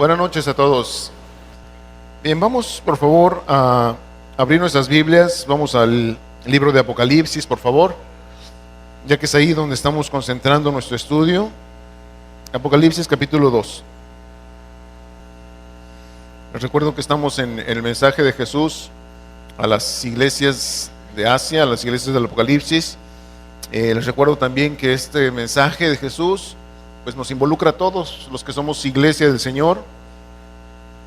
Buenas noches a todos. Bien, vamos por favor a abrir nuestras Biblias. Vamos al libro de Apocalipsis, por favor, ya que es ahí donde estamos concentrando nuestro estudio. Apocalipsis capítulo 2. Les recuerdo que estamos en el mensaje de Jesús a las iglesias de Asia, a las iglesias del Apocalipsis. Les recuerdo también que este mensaje de Jesús pues nos involucra a todos los que somos iglesia del Señor.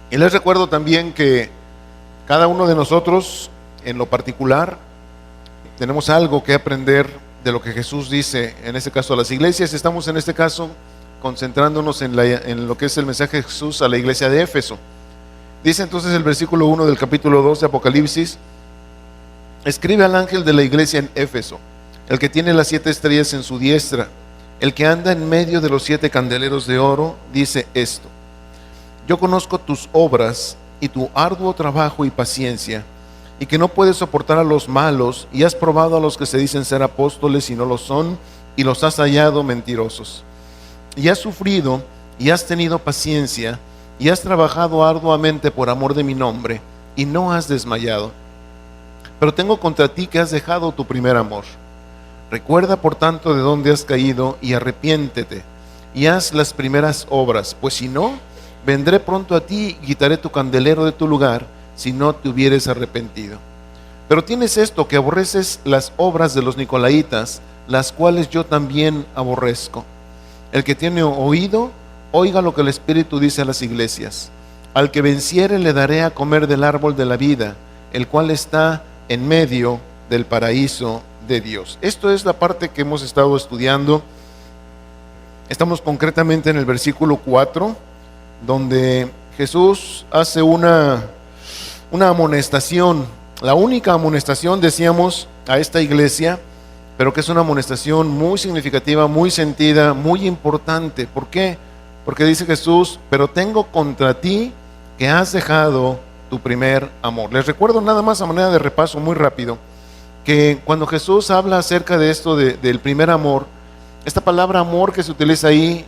Y les recuerdo también que cada uno de nosotros en lo particular tenemos algo que aprender de lo que Jesús dice, en este caso a las iglesias. Estamos en este caso concentrándonos en lo que es el mensaje de Jesús a la iglesia de Éfeso. Dice entonces el versículo 1 del capítulo 2 de Apocalipsis: escribe al ángel de la iglesia en Éfeso, el que tiene las 7 estrellas en su diestra, el que anda en medio de los 7 candeleros de oro, dice esto: yo conozco tus obras y tu arduo trabajo y paciencia, y que no puedes soportar a los malos, y has probado a los que se dicen ser apóstoles y no lo son, y los has hallado mentirosos. Y has sufrido y has tenido paciencia, y has trabajado arduamente por amor de mi nombre, y no has desmayado. Pero tengo contra ti que has dejado tu primer amor. Recuerda por tanto de dónde has caído, y arrepiéntete, y haz las primeras obras, pues si no, vendré pronto a ti y quitaré tu candelero de tu lugar, si no te hubieres arrepentido. Pero tienes esto, que aborreces las obras de los nicolaítas, las cuales yo también aborrezco. El que tiene oído, oiga lo que el Espíritu dice a las iglesias. Al que venciere le daré a comer del árbol de la vida, el cual está en medio del paraíso de Dios. Esto es la parte que hemos estado estudiando. Estamos concretamente en el versículo 4, donde Jesús hace una amonestación, la única amonestación, decíamos, a esta iglesia, pero que es una amonestación muy significativa, muy sentida, muy importante. ¿Por qué? Porque dice Jesús: pero tengo contra ti que has dejado tu primer amor. Les recuerdo nada más a manera de repaso muy rápido, que cuando Jesús habla acerca de esto del primer amor, esta palabra amor que se utiliza ahí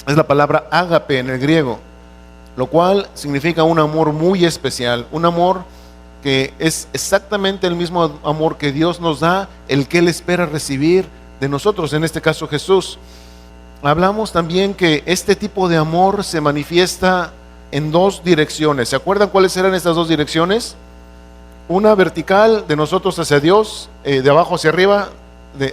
es la palabra ágape en el griego, lo cual significa un amor muy especial, un amor que es exactamente el mismo amor que Dios nos da, el que Él espera recibir de nosotros, en este caso Jesús. Hablamos también que este tipo de amor se manifiesta en 2 direcciones. ¿Se acuerdan cuáles eran estas 2 direcciones? Una vertical, de nosotros hacia Dios, de abajo hacia arriba,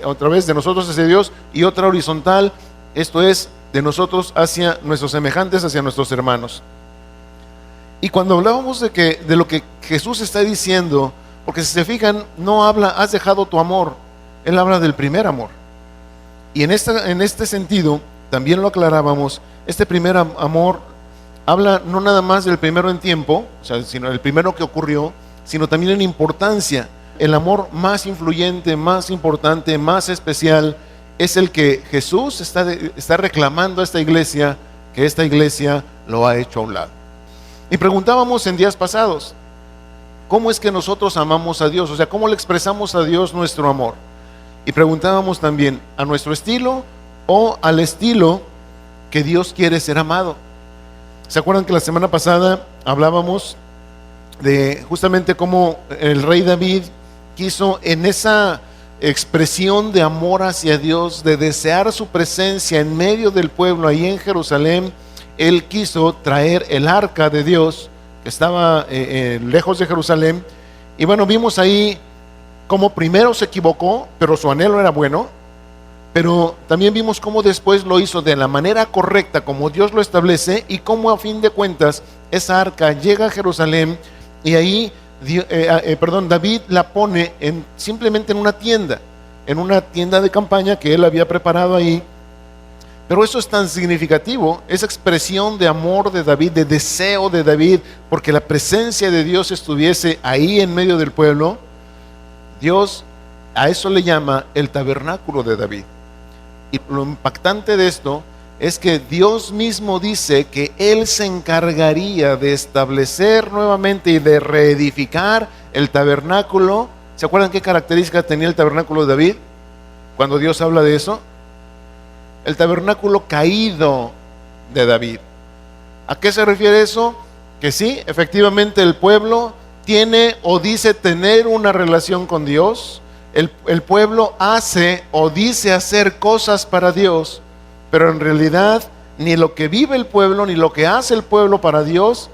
otra vez de nosotros hacia Dios, y otra horizontal, esto es de nosotros hacia nuestros semejantes, hacia nuestros hermanos. Y cuando hablábamos de lo que Jesús está diciendo, porque si se fijan, no habla has dejado tu amor, Él habla del primer amor. Y en este sentido, también lo aclarábamos, este primer amor habla no nada más del primero en tiempo, o sea, sino el primero que ocurrió, sino también en importancia. El amor más influyente, más importante, más especial, es el que Jesús está reclamando a esta iglesia, que esta iglesia lo ha hecho a un lado. Y preguntábamos en días pasados, ¿cómo es que nosotros amamos a Dios? O sea, ¿cómo le expresamos a Dios nuestro amor? Y preguntábamos también, ¿a nuestro estilo o al estilo que Dios quiere ser amado? ¿Se acuerdan que la semana pasada hablábamos de justamente cómo el rey David quiso, en esa expresión de amor hacia Dios, de desear su presencia en medio del pueblo ahí en Jerusalén, él quiso traer el arca de Dios que estaba lejos de Jerusalén? Y bueno, vimos ahí cómo primero se equivocó, pero su anhelo era bueno, pero también vimos cómo después lo hizo de la manera correcta, como Dios lo establece, y cómo a fin de cuentas esa arca llega a Jerusalén, y ahí David la pone simplemente en una tienda de campaña que él había preparado ahí. Pero eso es tan significativo, esa expresión de amor de David, de deseo de David, porque la presencia de Dios estuviese ahí en medio del pueblo. Dios a eso le llama el tabernáculo de David. Y lo impactante de esto es que Dios mismo dice que Él se encargaría de establecer nuevamente y de reedificar el tabernáculo. ¿Se acuerdan qué características tenía el tabernáculo de David? Cuando Dios habla de eso, el tabernáculo caído de David. ¿A qué se refiere eso? Que sí, efectivamente el pueblo tiene o dice tener una relación con Dios. El pueblo hace o dice hacer cosas para Dios, pero en realidad ni lo que vive el pueblo ni lo que hace el pueblo para Dios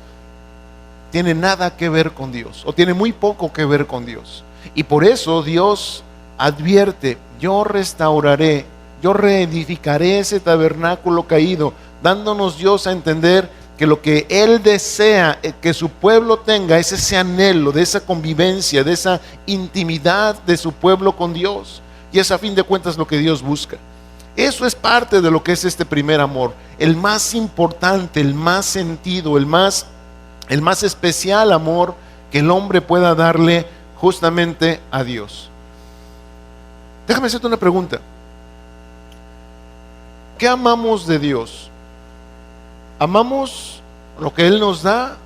tiene nada que ver con Dios, o tiene muy poco que ver con Dios. Y por eso Dios advierte: yo restauraré, yo reedificaré ese tabernáculo caído, dándonos Dios a entender que lo que Él desea que su pueblo tenga es ese anhelo de esa convivencia, de esa intimidad de su pueblo con Dios. Y es a fin de cuentas lo que Dios busca. Eso es parte de lo que es este primer amor, el más importante, el más sentido, el más especial amor que el hombre pueda darle justamente a Dios. Déjame hacerte una pregunta. ¿Qué amamos de Dios? ¿Amamos lo que Él nos da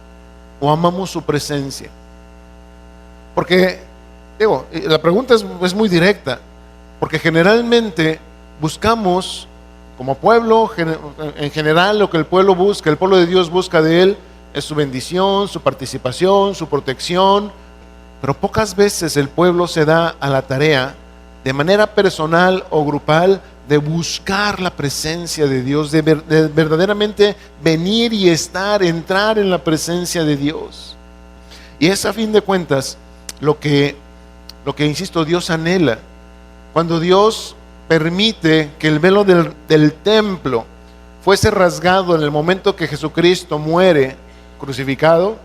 o amamos su presencia? Porque, la pregunta es muy directa, porque generalmente buscamos, como pueblo, en general lo que el pueblo busca, el pueblo de Dios busca de Él, es su bendición, su participación, su protección, pero pocas veces el pueblo se da a la tarea, de manera personal o grupal, de buscar la presencia de Dios, de verdaderamente venir y entrar en la presencia de Dios. Y es a fin de cuentas lo que insisto, Dios anhela. Cuando Dios permite que el velo del templo fuese rasgado en el momento que Jesucristo muere crucificado,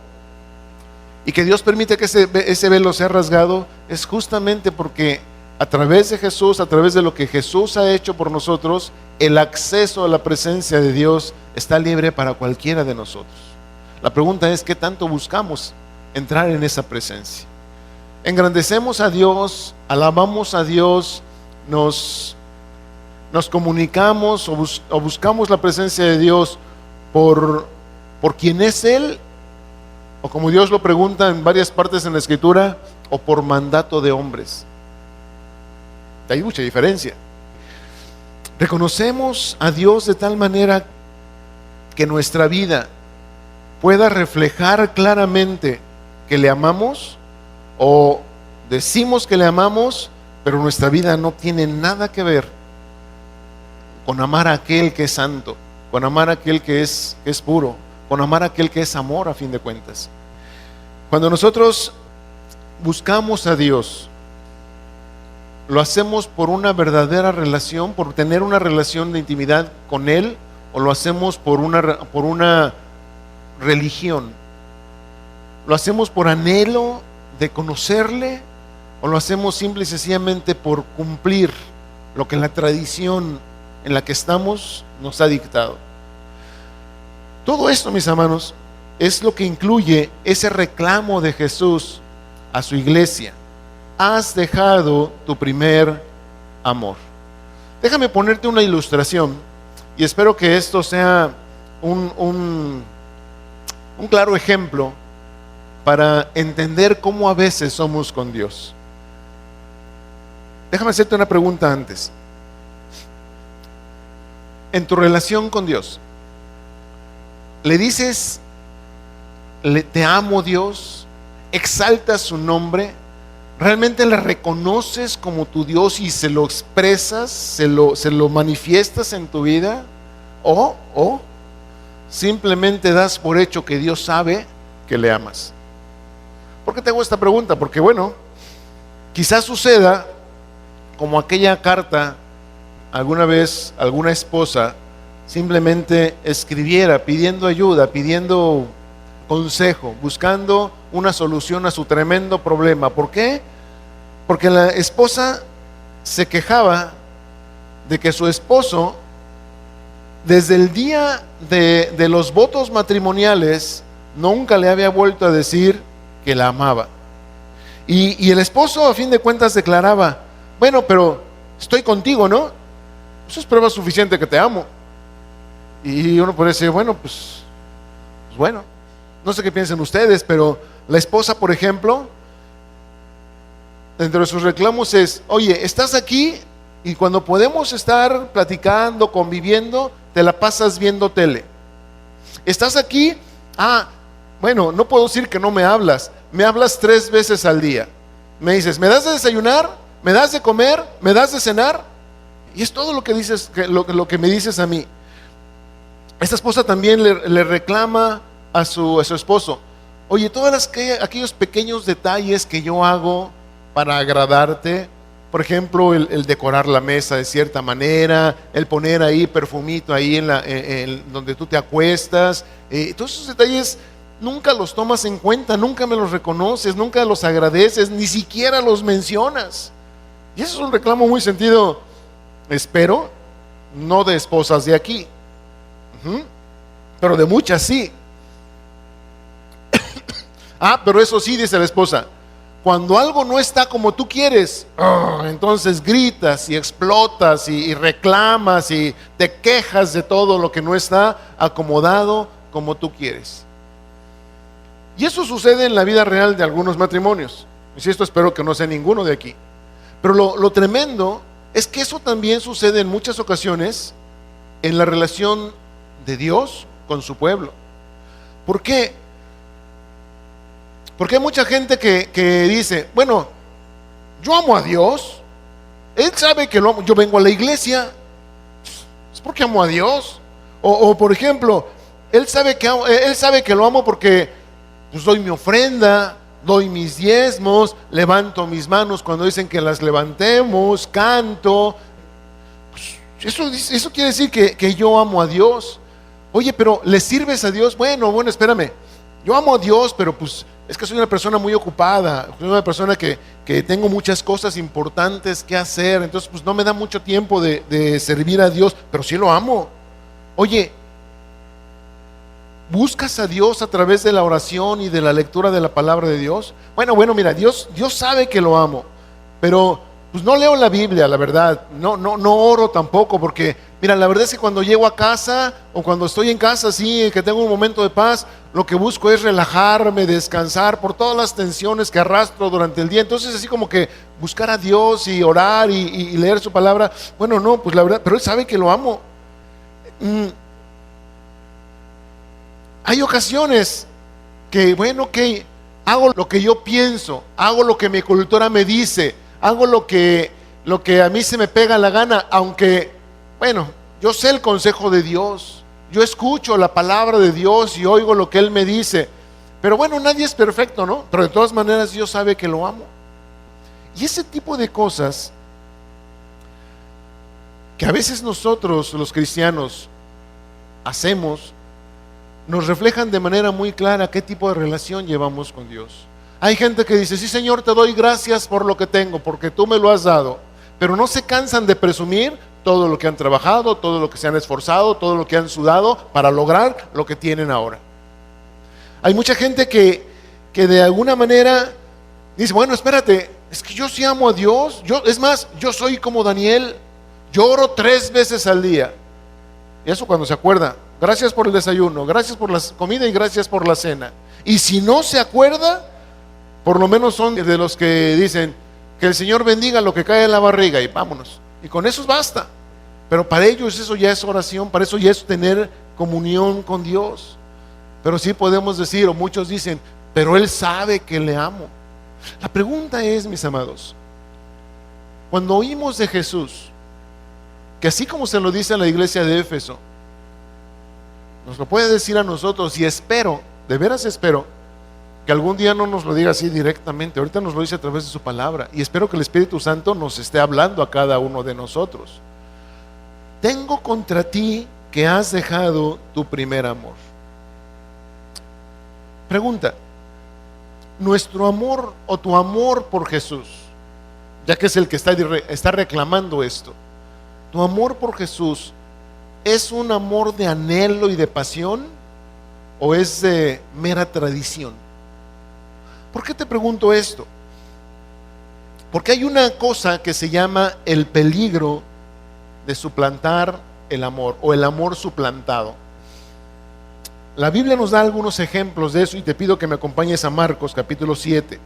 y que Dios permite que ese velo sea rasgado, es justamente porque a través de Jesús, a través de lo que Jesús ha hecho por nosotros, el acceso a la presencia de Dios está libre para cualquiera de nosotros. La pregunta es: ¿qué tanto buscamos entrar en esa presencia? Engrandecemos a Dios, alabamos a Dios, nos comunicamos o buscamos la presencia de Dios por quien es Él, o como Dios lo pregunta en varias partes en la Escritura, o por mandato de hombres. Hay mucha diferencia. Reconocemos a Dios de tal manera que nuestra vida pueda reflejar claramente que le amamos, o decimos que le amamos, pero nuestra vida no tiene nada que ver con amar a aquel que es santo, con amar a aquel que es puro, con amar a aquel que es amor a fin de cuentas. Cuando nosotros buscamos a Dios, ¿lo hacemos por una verdadera relación, por tener una relación de intimidad con Él, o lo hacemos por una religión? ¿Lo hacemos por anhelo de conocerle, o lo hacemos simple y sencillamente por cumplir lo que la tradición en la que estamos nos ha dictado? Todo esto, mis hermanos, es lo que incluye ese reclamo de Jesús a su iglesia: has dejado tu primer amor. Déjame ponerte una ilustración, y espero que esto sea un claro ejemplo para entender cómo a veces somos con Dios. Déjame hacerte una pregunta antes. En tu relación con Dios, ¿le dices, te amo Dios? ¿Exaltas su nombre? ¿Realmente le reconoces como tu Dios y se lo expresas, se lo manifiestas en tu vida? ¿O simplemente das por hecho que Dios sabe que le amas? ¿Por qué te hago esta pregunta? Porque quizás suceda como aquella carta, alguna vez alguna esposa simplemente escribiera pidiendo ayuda, pidiendo consejo, buscando una solución a su tremendo problema. ¿Por qué? Porque la esposa se quejaba de que su esposo, desde el día de los votos matrimoniales, nunca le había vuelto a decir que la amaba. Y el esposo, a fin de cuentas, declaraba: bueno, pero estoy contigo, ¿no? Eso es prueba suficiente que te amo. Y uno puede decir: bueno, pues bueno, no sé qué piensan ustedes, pero la esposa, por ejemplo, dentro de sus reclamos es: oye, estás aquí y cuando podemos estar platicando, conviviendo, te la pasas viendo tele. ¿Estás aquí? Bueno, no puedo decir que no me hablas. Me hablas 3 veces al día. Me dices, ¿me das de desayunar? ¿Me das de comer? ¿Me das de cenar? Y es todo lo que dices, lo que me dices a mí. Esta esposa también le reclama a su esposo: oye, aquellos pequeños detalles que yo hago para agradarte, por ejemplo, el decorar la mesa de cierta manera, el poner ahí perfumito ahí donde tú te acuestas, todos esos detalles nunca los tomas en cuenta, nunca me los reconoces, nunca los agradeces, ni siquiera los mencionas. Y eso es un reclamo muy sentido, espero, no de esposas de aquí, pero de muchas sí. Pero eso sí, dice la esposa, cuando algo no está como tú quieres, entonces gritas y explotas y reclamas y te quejas de todo lo que no está acomodado como tú quieres. Y eso sucede en la vida real de algunos matrimonios. Y esto espero que no sea ninguno de aquí. Pero lo tremendo es que eso también sucede en muchas ocasiones en la relación de Dios con su pueblo. ¿Por qué? Porque hay mucha gente que dice, bueno, yo amo a Dios, Él sabe que lo amo, yo vengo a la iglesia, es porque amo a Dios. O por ejemplo, Él sabe que lo amo porque pues doy mi ofrenda, doy mis diezmos, levanto mis manos cuando dicen que las levantemos, canto. Pues eso quiere decir que yo amo a Dios. Oye, pero ¿le sirves a Dios? Bueno, espérame, yo amo a Dios, pero pues es que soy una persona muy ocupada, soy una persona que tengo muchas cosas importantes que hacer, entonces pues no me da mucho tiempo de servir a Dios, pero sí lo amo. Oye, ¿buscas a Dios a través de la oración y de la lectura de la palabra de Dios? Bueno, mira, Dios sabe que lo amo, pero pues no leo la Biblia, la verdad, no oro tampoco, porque mira, la verdad es que cuando llego a casa o cuando estoy en casa, sí, que tengo un momento de paz, lo que busco es relajarme, descansar por todas las tensiones que arrastro durante el día. Entonces así como que buscar a Dios y orar y leer su palabra, bueno, no, pues la verdad, pero Él sabe que lo amo. Hay ocasiones que, hago lo que yo pienso, hago lo que mi cultura me dice, hago lo que a mí se me pega la gana, aunque, yo sé el consejo de Dios, yo escucho la palabra de Dios y oigo lo que Él me dice, pero nadie es perfecto, ¿no? Pero de todas maneras Dios sabe que lo amo. Y ese tipo de cosas que a veces nosotros, los cristianos, hacemos, nos reflejan de manera muy clara qué tipo de relación llevamos con Dios. Hay gente que dice, sí Señor, te doy gracias por lo que tengo, porque tú me lo has dado, pero no se cansan de presumir todo lo que han trabajado, todo lo que se han esforzado, todo lo que han sudado para lograr lo que tienen ahora. Hay mucha gente que de alguna manera dice, espérate, es que yo sí amo a Dios, yo soy como Daniel, yo oro 3 veces al día. Y eso cuando se acuerda, gracias por el desayuno, gracias por la comida y gracias por la cena. Y si no se acuerda, por lo menos son de los que dicen que el Señor bendiga lo que cae en la barriga y vámonos. Y con eso basta. Pero para ellos eso ya es oración, para eso ya es tener comunión con Dios. Pero sí podemos decir, o muchos dicen, pero Él sabe que le amo. La pregunta es, mis amados, cuando oímos de Jesús, que así como se lo dice a la iglesia de Éfeso, nos lo puede decir a nosotros, y espero, de veras espero, que algún día no nos lo diga así directamente. Ahorita nos lo dice a través de su palabra, y espero que el Espíritu Santo nos esté hablando a cada uno de nosotros. Tengo contra ti que has dejado tu primer amor. Pregunta: nuestro amor o tu amor por Jesús, ya que es el que está reclamando esto, tu amor por Jesús, ¿es un amor de anhelo y de pasión o es de mera tradición? ¿Por qué te pregunto esto? Porque hay una cosa que se llama el peligro de suplantar el amor, o el amor suplantado. La Biblia nos da algunos ejemplos de eso, y te pido que me acompañes a Marcos capítulo 7.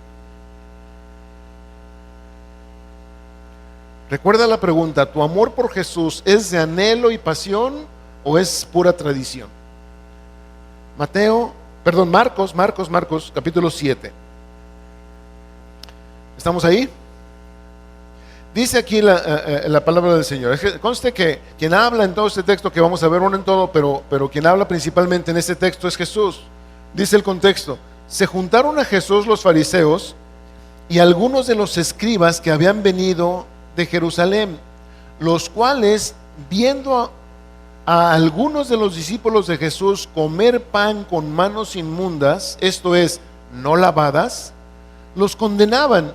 Recuerda la pregunta: ¿tu amor por Jesús es de anhelo y pasión o es pura tradición? Marcos, capítulo 7. ¿Estamos ahí? Dice aquí la palabra del Señor. Conste que quien habla en todo este texto, que vamos a ver uno en todo, pero quien habla principalmente en este texto es Jesús. Dice el contexto: se juntaron a Jesús los fariseos y algunos de los escribas que habían venido de Jerusalén, los cuales, viendo a algunos de los discípulos de Jesús comer pan con manos inmundas, esto es, no lavadas, los condenaban,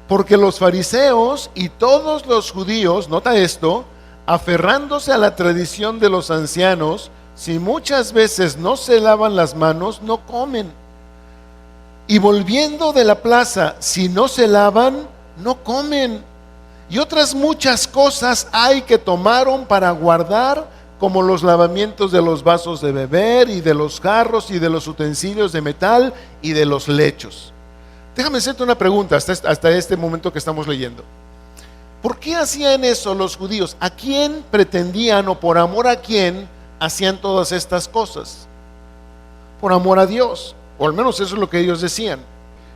porque los fariseos y todos los judíos, nota esto, aferrándose a la tradición de los ancianos, si muchas veces no se lavan las manos, no comen. Y volviendo de la plaza, si no se lavan, no comen. Y otras muchas cosas hay que tomaron para guardar, como los lavamientos de los vasos de beber, y de los jarros, y de los utensilios de metal, y de los lechos. Déjame hacerte una pregunta hasta este momento que estamos leyendo. ¿Por qué hacían eso los judíos? ¿A quién pretendían, o por amor a quién hacían todas estas cosas? Por amor a Dios, o al menos eso es lo que ellos decían,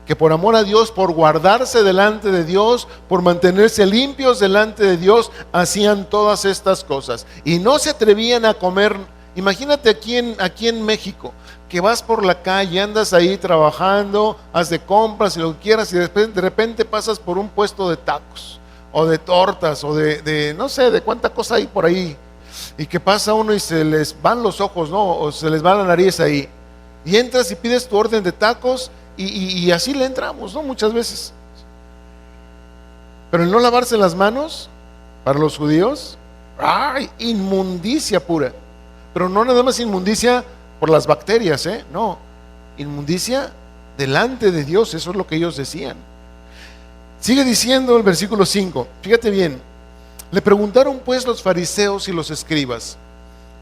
que por amor a Dios, por guardarse delante de Dios, por mantenerse limpios delante de Dios, hacían todas estas cosas y no se atrevían a comer. Imagínate aquí en México, que vas por la calle, andas ahí trabajando, haz de compras y lo que quieras, y después de repente pasas por un puesto de tacos o de tortas o de no sé, de cuánta cosa hay por ahí, y que pasa uno y se les van los ojos, ¿no? O se les va la nariz ahí, y entras y pides tu orden de tacos, y así le entramos, ¿no? Muchas veces. Pero el no lavarse las manos, para los judíos, ¡ay! Inmundicia pura. Pero no nada más inmundicia por las bacterias, no, inmundicia delante de Dios. Eso es lo que ellos decían. Sigue diciendo el versículo 5, fíjate bien. Le preguntaron pues los fariseos y los escribas: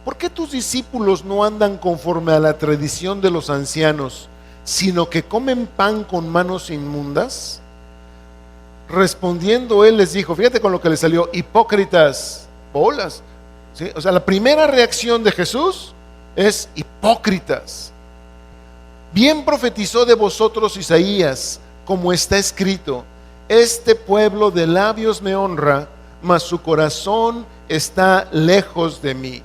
¿por qué tus discípulos no andan conforme a la tradición de los ancianos, sino que comen pan con manos inmundas? Respondiendo él les dijo, fíjate con lo que le salió: hipócritas, bolas, ¿sí? O sea, la primera reacción de Jesús es hipócritas. Bien profetizó de vosotros Isaías, como está escrito: este pueblo de labios me honra, mas su corazón está lejos de mí.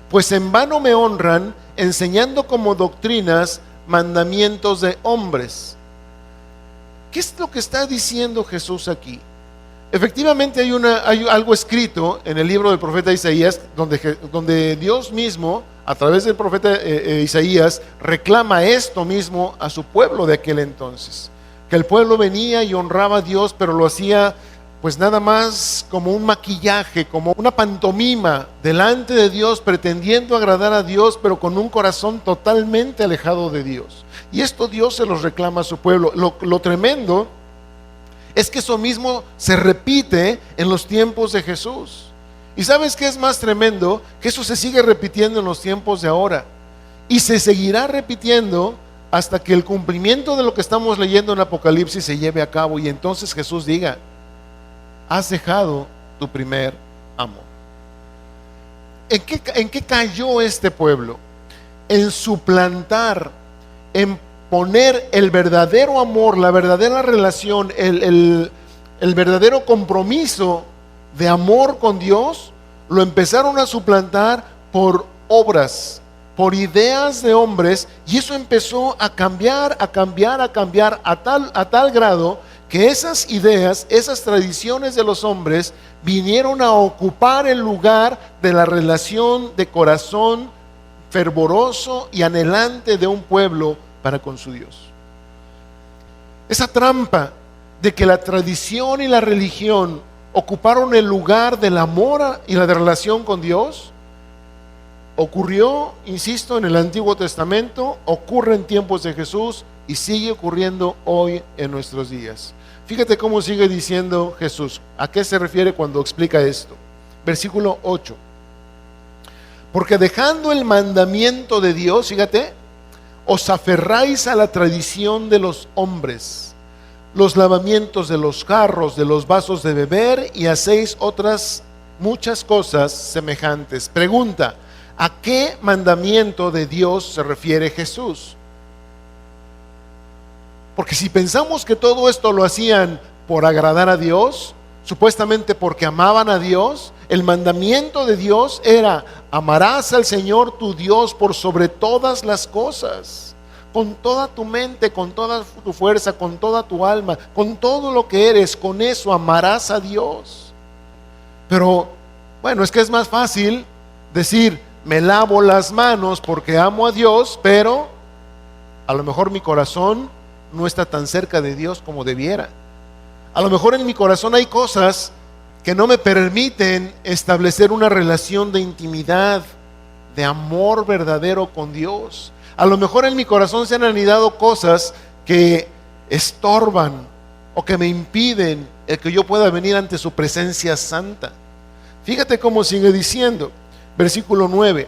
Pues en vano me honran, enseñando como doctrinas mandamientos de hombres. ¿Qué es lo que está diciendo Jesús aquí? Efectivamente hay algo escrito en el libro del profeta Isaías, donde Dios mismo, a través del profeta Isaías, reclama esto mismo a su pueblo de aquel entonces. Que el pueblo venía y honraba a Dios, pero lo hacía pues nada más como un maquillaje, como una pantomima delante de Dios, pretendiendo agradar a Dios, pero con un corazón totalmente alejado de Dios. Y esto Dios se los reclama a su pueblo. Lo tremendo es que eso mismo se repite en los tiempos de Jesús. ¿Y sabes qué es más tremendo? Que eso se sigue repitiendo en los tiempos de ahora, y se seguirá repitiendo hasta que el cumplimiento de lo que estamos leyendo en Apocalipsis se lleve a cabo, y entonces Jesús diga: has dejado tu primer amor. ¿En qué cayó este pueblo? En suplantar, en poner el verdadero amor, la verdadera relación, el verdadero compromiso de amor con Dios. Lo empezaron a suplantar por obras, por ideas de hombres, y eso empezó a cambiar a tal grado que esas ideas, esas tradiciones de los hombres vinieron a ocupar el lugar de la relación de corazón fervoroso y anhelante de un pueblo para con su Dios. Esa trampa de que la tradición y la religión ocuparon el lugar del amor y la de relación con Dios, ocurrió, insisto, en el Antiguo Testamento, ocurre en tiempos de Jesús y sigue ocurriendo hoy en nuestros días. Fíjate cómo sigue diciendo Jesús. ¿A qué se refiere cuando explica esto? Versículo 8. Porque dejando el mandamiento de Dios, fíjate, os aferráis a la tradición de los hombres, los lavamientos de los jarros, de los vasos de beber, y hacéis otras muchas cosas semejantes. Pregunta: ¿A qué mandamiento de Dios se refiere Jesús? Porque si pensamos que todo esto lo hacían por agradar a Dios, supuestamente porque amaban a Dios, el mandamiento de Dios era: amarás al Señor tu Dios por sobre todas las cosas, con toda tu mente, con toda tu fuerza, con toda tu alma, con todo lo que eres. Con eso amarás a Dios. Pero bueno, es que es más fácil decir: me lavo las manos porque amo a Dios, pero a lo mejor mi corazón no está tan cerca de Dios como debiera. A lo mejor en mi corazón hay cosas que no me permiten establecer una relación de intimidad, de amor verdadero con Dios. A lo mejor en mi corazón se han anidado cosas que estorban o que me impiden el que yo pueda venir ante su presencia santa. Fíjate cómo sigue diciendo, versículo 9: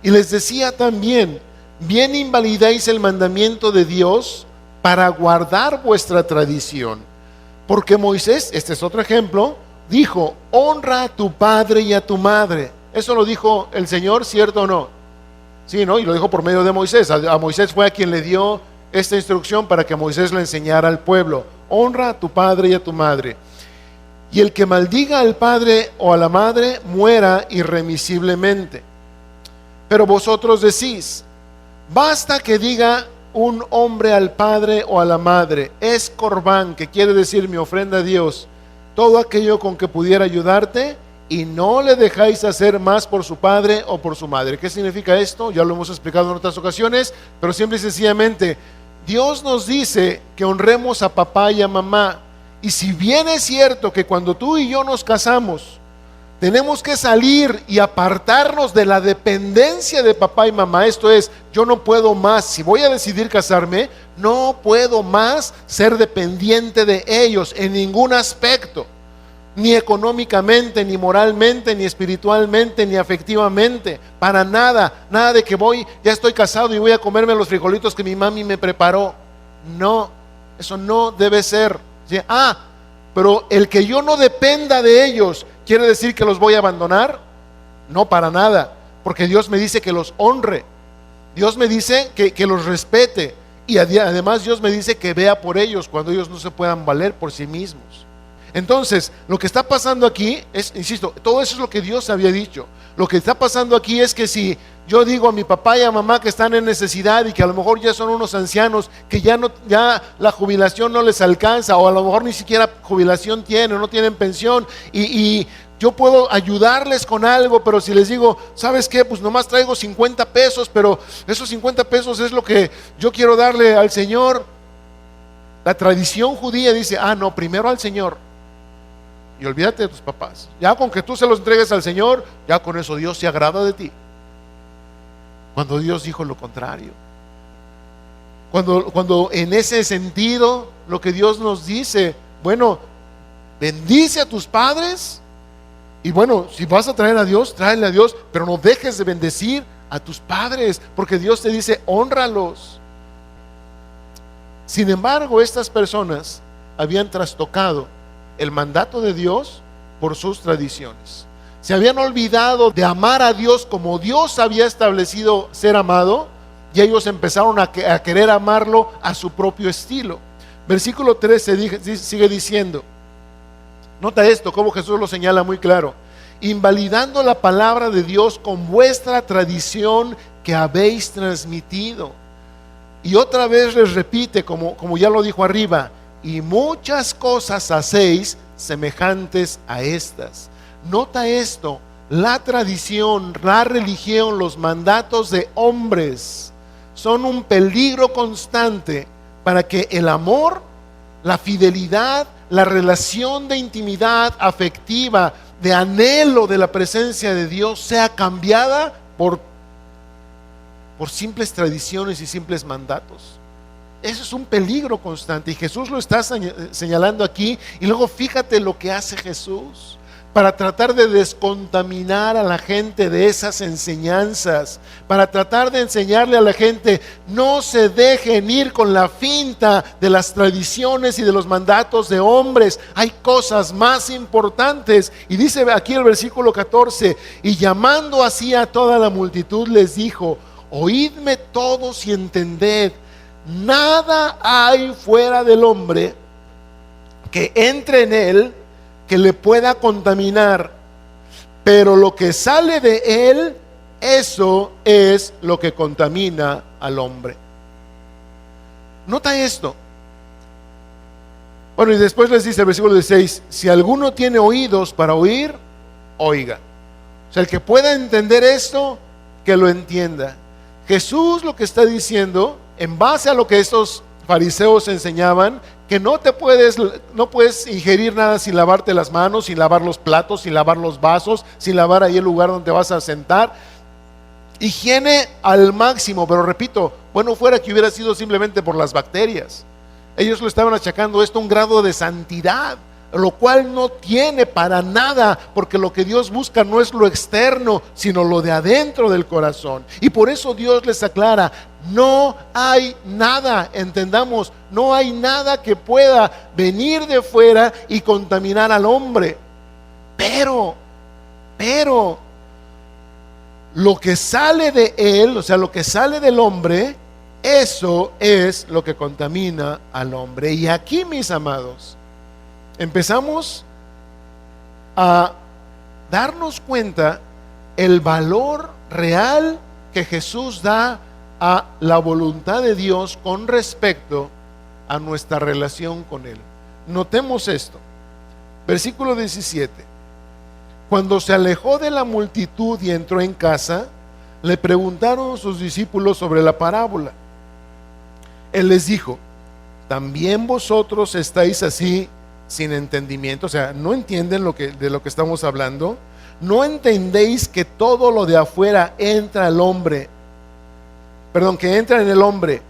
y les decía también: bien invalidáis el mandamiento de Dios para guardar vuestra tradición. Porque Moisés, este es otro ejemplo, dijo: honra a tu padre y a tu madre. Eso lo dijo el Señor, ¿cierto o no? Sí, ¿no? Y lo dijo por medio de Moisés. A Moisés fue a quien le dio esta instrucción para que Moisés lo enseñara al pueblo: honra a tu padre y a tu madre. Y el que maldiga al padre o a la madre muera irremisiblemente. Pero vosotros decís: basta que diga un hombre al padre o a la madre, es corbán, que quiere decir mi ofrenda a Dios, todo aquello con que pudiera ayudarte, y no le dejáis hacer más por su padre o por su madre. ¿Qué significa esto? Ya lo hemos explicado en otras ocasiones, pero simple y sencillamente Dios nos dice que honremos a papá y a mamá. Y si bien es cierto que cuando tú y yo nos casamos tenemos que salir y apartarnos de la dependencia de papá y mamá, esto es, yo no puedo más, si voy a decidir casarme, no puedo más ser dependiente de ellos en ningún aspecto, ni económicamente, ni moralmente, ni espiritualmente, ni afectivamente, para nada. Nada de que ya estoy casado y voy a comerme los frijolitos que mi mami me preparó. No, eso no debe ser. ¿Sí? Pero el que yo no dependa de ellos, ¿quiere decir que los voy a abandonar? No, para nada, porque Dios me dice que los honre. Dios me dice que los respete. Y además Dios me dice que vea por ellos cuando ellos no se puedan valer por sí mismos. Entonces, lo que está pasando aquí es, insisto, todo eso es lo que Dios había dicho. Lo que está pasando aquí es que si yo digo a mi papá y a mamá que están en necesidad y que a lo mejor ya son unos ancianos, que ya la jubilación no les alcanza, o a lo mejor ni siquiera jubilación tienen, no tienen pensión, y yo puedo ayudarles con algo, pero si les digo: ¿sabes qué? Pues nomás traigo 50 pesos, pero esos 50 pesos es lo que yo quiero darle al Señor. La tradición judía dice: no, primero al Señor. Y olvídate de tus papás. Ya con que tú se los entregues al Señor, ya con eso Dios se agrada de ti. Cuando Dios dijo lo contrario. Cuando en ese sentido lo que Dios nos dice: bueno, bendice a tus padres, y bueno, si vas a traer a Dios, tráele a Dios, pero no dejes de bendecir a tus padres, porque Dios te dice: hónralos. Sin embargo, estas personas habían trastocado el mandato de Dios por sus tradiciones. Se habían olvidado de amar a Dios como Dios había establecido ser amado, y ellos empezaron a querer amarlo a su propio estilo. Versículo 13 sigue diciendo, nota esto, como Jesús lo señala muy claro: invalidando la palabra de Dios con vuestra tradición que habéis transmitido. Y otra vez les repite, como ya lo dijo arriba: y muchas cosas hacéis semejantes a estas. Nota esto: la tradición, la religión, los mandatos de hombres son un peligro constante para que el amor, la fidelidad, la relación de intimidad afectiva, de anhelo de la presencia de Dios sea cambiada por simples tradiciones y simples mandatos. Eso es un peligro constante, y Jesús lo está señalando aquí. Y luego fíjate lo que hace Jesús. para tratar de descontaminar a la gente de esas enseñanzas, para tratar de enseñarle a la gente, no se dejen ir con la finta de las tradiciones y de los mandatos de hombres, hay cosas más importantes. Y dice aquí el versículo 14, y llamando así a toda la multitud les dijo, oídme todos y entended, nada hay fuera del hombre que entre en él que le pueda contaminar, pero lo que sale de él, eso es lo que contamina al hombre. Nota esto. Bueno, y después les dice el versículo 16, si alguno tiene oídos para oír, oiga. O sea, el que pueda entender esto, que lo entienda. Jesús lo que está diciendo, en base a lo que estos fariseos enseñaban, que no puedes ingerir nada sin lavarte las manos, sin lavar los platos, sin lavar los vasos, sin lavar ahí el lugar donde vas a sentar. Higiene al máximo, pero repito, bueno fuera que hubiera sido simplemente por las bacterias. Ellos lo estaban achacando esto a un grado de santidad, lo cual no tiene para nada, porque lo que Dios busca no es lo externo, sino lo de adentro del corazón. Y por eso Dios les aclara, no hay nada, entendamos, no hay nada que pueda venir de fuera y contaminar al hombre. Pero lo que sale de él, o sea, lo que sale del hombre, eso es lo que contamina al hombre. Y aquí, mis amados, empezamos a darnos cuenta el valor real que Jesús da a la voluntad de Dios con respecto a nuestra relación con Él. Notemos esto, versículo 17. Cuando se alejó de la multitud y entró en casa, le preguntaron sus discípulos sobre la parábola. Él les dijo, ¿también vosotros estáis así sin entendimiento? O sea, ¿no entienden de lo que estamos hablando? ¿No entendéis que todo lo de afuera entra al hombre? Que entra en el hombre,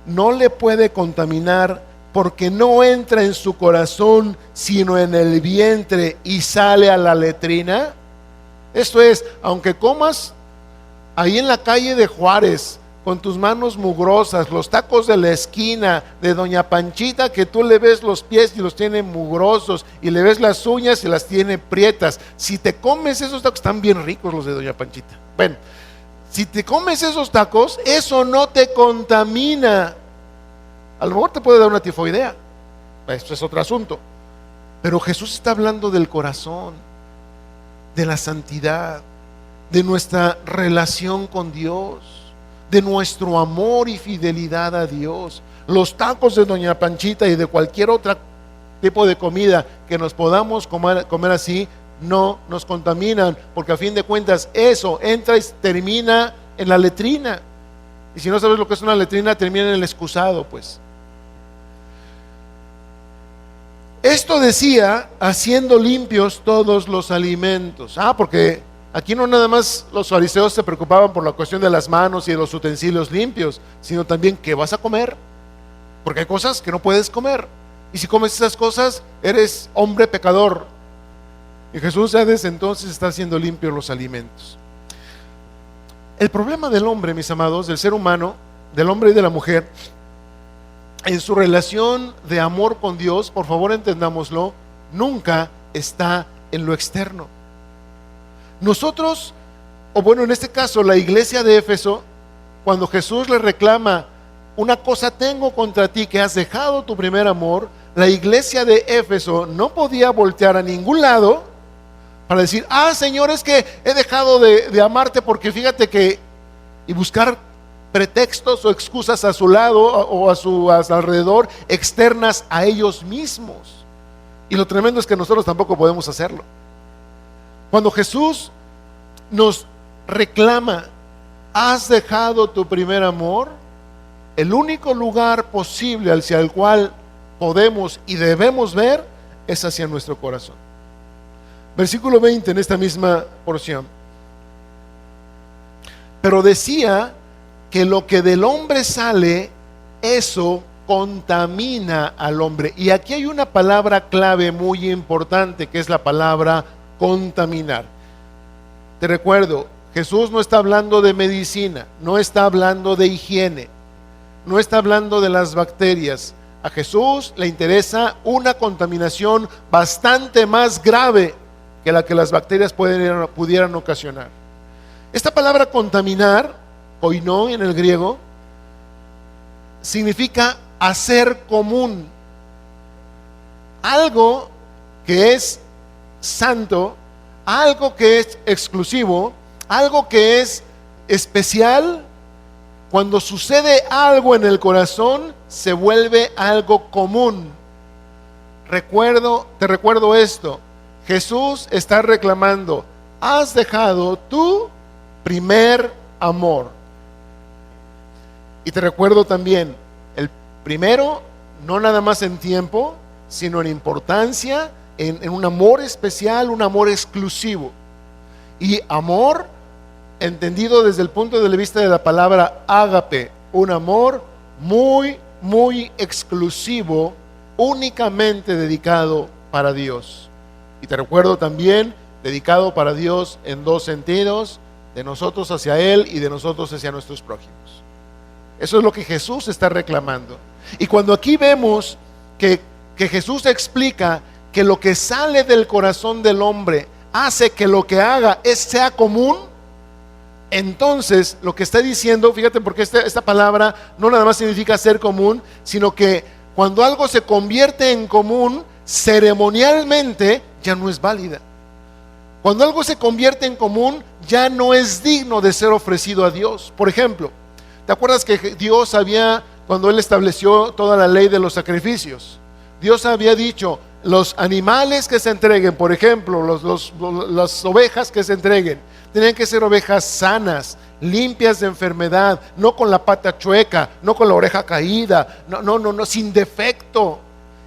no le puede contaminar, porque no entra en su corazón, sino en el vientre y sale a la letrina. Esto es, aunque comas ahí en la calle de Juárez, con tus manos mugrosas, los tacos de la esquina de Doña Panchita, que tú le ves los pies y los tiene mugrosos, y le ves las uñas y las tiene prietas. Si te comes esos tacos, están bien ricos los de Doña Panchita. Bueno, si te comes esos tacos, eso no te contamina. A lo mejor te puede dar una tifoidea, esto es otro asunto. Pero Jesús está hablando del corazón, de la santidad, de nuestra relación con Dios, de nuestro amor y fidelidad a Dios. Los tacos de Doña Panchita y de cualquier otro tipo de comida que nos podamos comer así, no nos contaminan, porque a fin de cuentas eso entra y termina en la letrina. Y si no sabes lo que es una letrina, termina en el excusado, pues. Esto decía, haciendo limpios todos los alimentos. Porque aquí no nada más los fariseos se preocupaban por la cuestión de las manos y de los utensilios limpios, sino también qué vas a comer, porque hay cosas que no puedes comer, y si comes esas cosas, eres hombre pecador. Y Jesús ya desde entonces está haciendo limpios los alimentos. El problema del hombre, mis amados, del ser humano, del hombre y de la mujer, en su relación de amor con Dios, por favor entendámoslo, nunca está en lo externo. Nosotros, o bueno, en este caso la iglesia de Éfeso, cuando Jesús le reclama, una cosa tengo contra ti, que has dejado tu primer amor, la iglesia de Éfeso no podía voltear a ningún lado para decir, Señor, es que he dejado de amarte porque fíjate que, y buscar pretextos o excusas a su lado o a su alrededor, externas a ellos mismos. Y lo tremendo es que nosotros tampoco podemos hacerlo. Cuando Jesús nos reclama, has dejado tu primer amor, el único lugar posible hacia el cual podemos y debemos ver es hacia nuestro corazón. Versículo 20 en esta misma porción. Pero decía que lo que del hombre sale, eso contamina al hombre. Y aquí hay una palabra clave muy importante, que es la palabra contaminar. Te recuerdo, Jesús no está hablando de medicina, no está hablando de higiene, no está hablando de las bacterias. A Jesús le interesa una contaminación bastante más grave que la que las bacterias pudieran ocasionar. Esta palabra contaminar, koinó en el griego, significa hacer común. Algo que es santo, algo que es exclusivo, algo que es especial. Cuando sucede algo en el corazón, se vuelve algo común. Te recuerdo esto. Jesús está reclamando: has dejado tu primer amor. Y te recuerdo también, el primero, no nada más en tiempo, sino en importancia, en un amor especial, un amor exclusivo. Y amor entendido desde el punto de vista de la palabra ágape, un amor muy, muy exclusivo, únicamente dedicado para Dios. Y te recuerdo también, dedicado para Dios en dos sentidos: de nosotros hacia Él y de nosotros hacia nuestros prójimos. Eso es lo que Jesús está reclamando. Y cuando aquí vemos que Jesús explica que lo que sale del corazón del hombre hace que lo que haga sea común, entonces lo que está diciendo, fíjate, porque esta palabra no nada más significa ser común, sino que cuando algo se convierte en común, ceremonialmente ya no es válida. Cuando algo se convierte en común, ya no es digno de ser ofrecido a Dios. Por ejemplo, ¿te acuerdas que Dios cuando Él estableció toda la ley de los sacrificios, Dios había dicho: los animales que se entreguen, por ejemplo, las ovejas que se entreguen, tenían que ser ovejas sanas, limpias de enfermedad, no con la pata chueca, no con la oreja caída, no, sin defecto.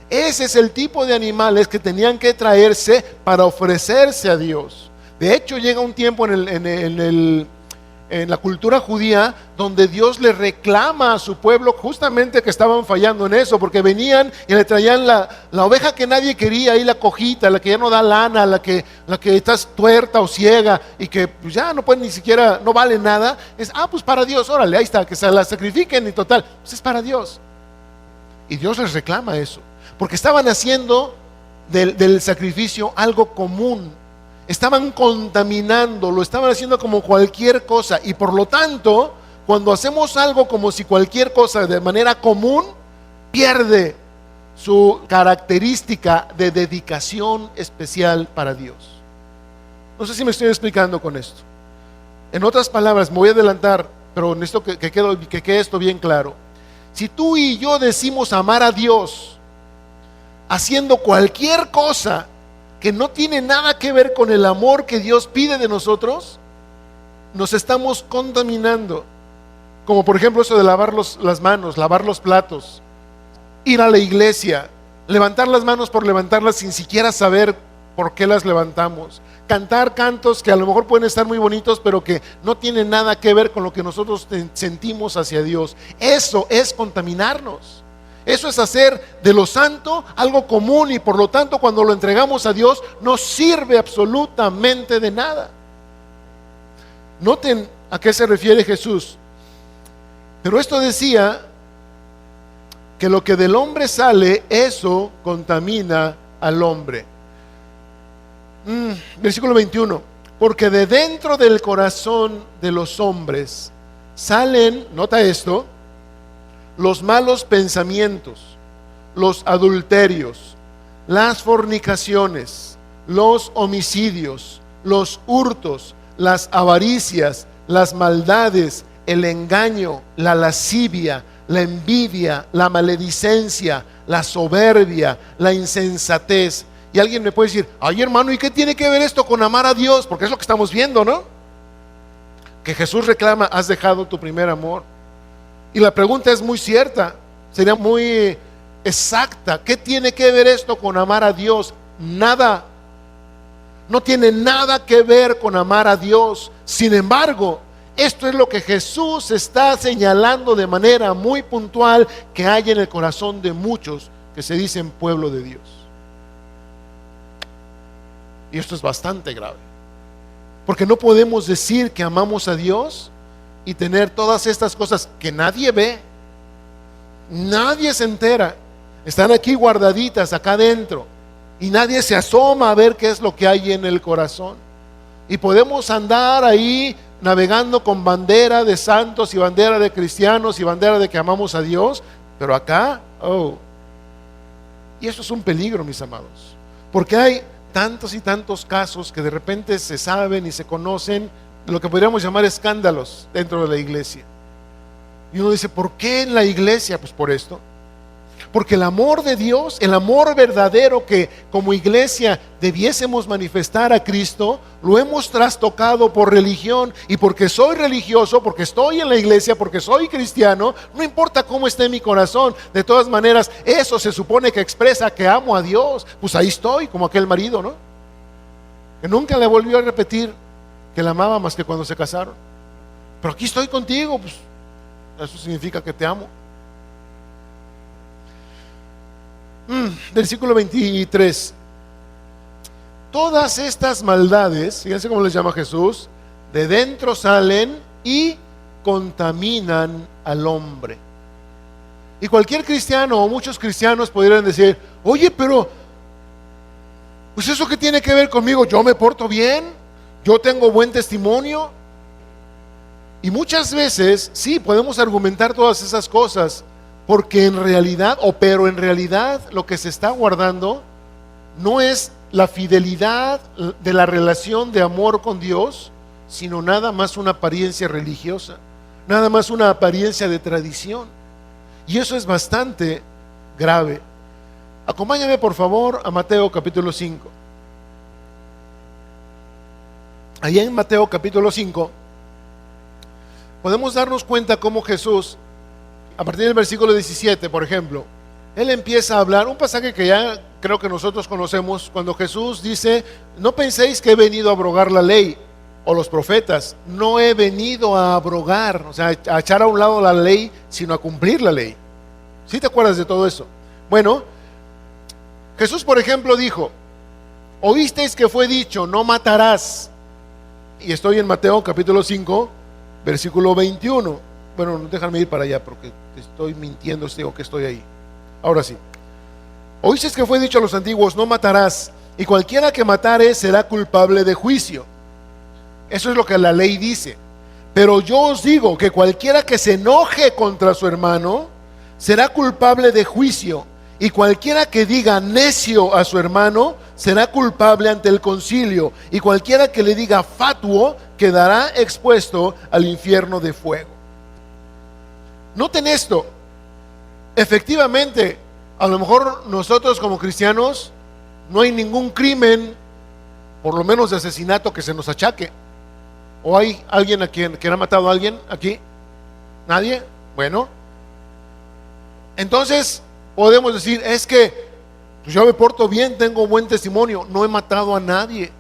Ese es el tipo de animales que tenían que traerse para ofrecerse a Dios. De hecho, llega un tiempo en la cultura judía donde Dios le reclama a su pueblo justamente que estaban fallando en eso, porque venían y le traían la oveja que nadie quería, ahí la cojita, la que ya no da lana, la que estás tuerta o ciega y que pues ya no puede ni siquiera, no vale nada. Pues para Dios, órale, ahí está, que se la sacrifiquen y total, pues es para Dios. Y Dios les reclama eso, porque estaban haciendo del sacrificio algo común. Estaban contaminando, lo estaban haciendo como cualquier cosa. Y por lo tanto, cuando hacemos algo como si cualquier cosa de manera común, pierde su característica de dedicación especial para Dios. No sé si me estoy explicando con esto. En otras palabras, me voy a adelantar, pero necesito que quede esto bien claro. Si tú y yo decimos amar a Dios haciendo cualquier cosa que no tiene nada que ver con el amor que Dios pide de nosotros, nos estamos contaminando. Como por ejemplo eso de lavar las manos, lavar los platos, ir a la iglesia, levantar las manos por levantarlas sin siquiera saber por qué las levantamos, cantar cantos que a lo mejor pueden estar muy bonitos, pero que no tienen nada que ver con lo que nosotros sentimos hacia Dios. Eso es contaminarnos. Eso es hacer de lo santo algo común, y por lo tanto cuando lo entregamos a Dios no sirve absolutamente de nada. Noten a qué se refiere Jesús. Pero esto decía que lo que del hombre sale, eso contamina al hombre. Versículo 21. Porque de dentro del corazón de los hombres salen, nota esto, los malos pensamientos, los adulterios, las fornicaciones, los homicidios, los hurtos, las avaricias, las maldades, el engaño, la lascivia, la envidia, la maledicencia, la soberbia, la insensatez. Y alguien me puede decir: ay, hermano, ¿y qué tiene que ver esto con amar a Dios? Porque es lo que estamos viendo, ¿no? Que Jesús reclama: has dejado tu primer amor. Y la pregunta es muy cierta, sería muy exacta. ¿Qué tiene que ver esto con amar a Dios? Nada. No tiene nada que ver con amar a Dios. Sin embargo, esto es lo que Jesús está señalando de manera muy puntual que hay en el corazón de muchos que se dicen pueblo de Dios. Y esto es bastante grave, porque no podemos decir que amamos a Dios y tener todas estas cosas que nadie ve, nadie se entera, están aquí guardaditas acá adentro, y nadie se asoma a ver qué es lo que hay en el corazón. Y podemos andar ahí navegando con bandera de santos y bandera de cristianos y bandera de que amamos a Dios, pero acá, y eso es un peligro, mis amados, porque hay tantos y tantos casos que de repente se saben y se conocen, lo que podríamos llamar escándalos dentro de la iglesia. Y uno dice, ¿por qué en la iglesia? Pues por esto. Porque el amor de Dios, el amor verdadero que como iglesia debiésemos manifestar a Cristo, lo hemos trastocado por religión. Y porque soy religioso, porque estoy en la iglesia, porque soy cristiano, no importa cómo esté mi corazón, de todas maneras, eso se supone que expresa que amo a Dios. Pues ahí estoy, como aquel marido, ¿no? Que nunca le volvió a repetir que la amaba más que cuando se casaron. Pero aquí estoy contigo, pues eso significa que te amo. Versículo 23. Todas estas maldades, fíjense cómo les llama Jesús, de dentro salen y contaminan al hombre. Y cualquier cristiano o muchos cristianos podrían decir, oye, pero pues eso qué tiene que ver conmigo, yo me porto bien, yo tengo buen testimonio. Y muchas veces sí podemos argumentar todas esas cosas, porque en realidad, pero en realidad lo que se está guardando no es la fidelidad de la relación de amor con Dios, sino nada más una apariencia religiosa, nada más una apariencia de tradición. Y eso es bastante grave. Acompáñame por favor a Mateo capítulo 5. Allá en Mateo capítulo 5 podemos darnos cuenta cómo Jesús, a partir del versículo 17, por ejemplo, Él empieza a hablar, un pasaje que ya creo que nosotros conocemos, cuando Jesús dice, no penséis que he venido a abrogar la ley o los profetas, no he venido a abrogar, o sea, a echar a un lado la ley, sino a cumplir la ley. ¿Sí te acuerdas de todo eso? Bueno, Jesús, por ejemplo, dijo, oísteis que fue dicho, no matarás. Y estoy en Mateo capítulo 5, versículo 21. Bueno, déjame ir para allá porque te estoy mintiendo si digo que estoy ahí. Ahora sí. Oísteis que fue dicho a los antiguos, no matarás, y cualquiera que matare será culpable de juicio. Eso es lo que la ley dice. Pero yo os digo que cualquiera que se enoje contra su hermano será culpable de juicio, y cualquiera que diga necio a su hermano será culpable ante el concilio, y cualquiera que le diga fatuo quedará expuesto al infierno de fuego. Noten esto, efectivamente, a lo mejor nosotros como cristianos no hay ningún crimen, por lo menos de asesinato, que se nos achaque. ¿O hay alguien a quien ha matado a alguien aquí? ¿Nadie? Bueno, entonces podemos decir, es que pues yo me porto bien, tengo buen testimonio, no he matado a nadie.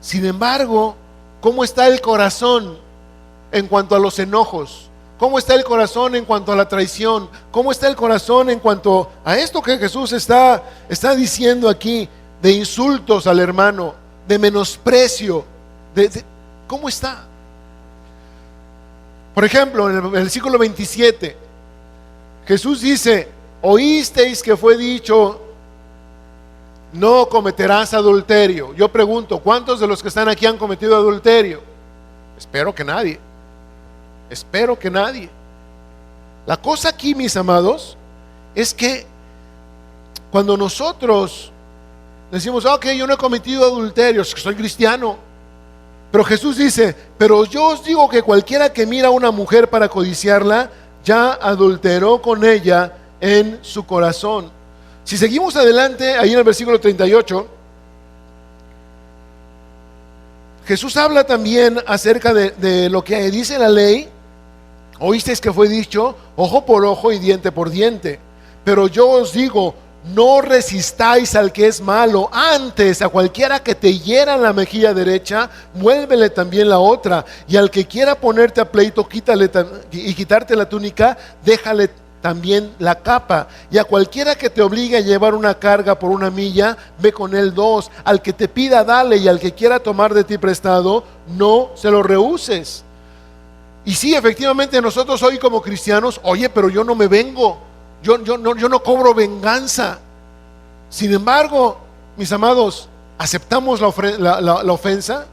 Sin embargo, ¿cómo está el corazón en cuanto a los enojos? ¿Cómo está el corazón en cuanto a la traición? ¿Cómo está el corazón en cuanto a esto que Jesús está diciendo aquí, de insultos al hermano, de menosprecio? ¿Cómo está? Por ejemplo, en el versículo 27, Jesús dice, oísteis que fue dicho, no cometerás adulterio. Yo pregunto, ¿cuántos de los que están aquí han cometido adulterio? Espero que nadie. Espero que nadie. La cosa aquí, mis amados, es que cuando nosotros decimos, ok, yo no he cometido adulterio, es que soy cristiano, pero Jesús dice, pero yo os digo que cualquiera que mira a una mujer para codiciarla, ya adulteró con ella en su corazón. Si seguimos adelante, ahí en el versículo 38, Jesús habla también acerca de lo que dice la ley. Oísteis que fue dicho, ojo por ojo y diente por diente. Pero yo os digo, no resistáis al que es malo, antes a cualquiera que te hiera en la mejilla derecha, muélvele también la otra, y al que quiera ponerte a pleito, quítale y quitarte la túnica, déjale también la capa. Y a cualquiera que te obligue a llevar una carga por 1 milla, ve con él 2. Al que te pida, dale, y al que quiera tomar de ti prestado, no se lo rehuses. Y sí, efectivamente nosotros hoy como cristianos, oye, pero yo no me vengo, yo no cobro venganza. Sin embargo, mis amados, ¿aceptamos la ofensa?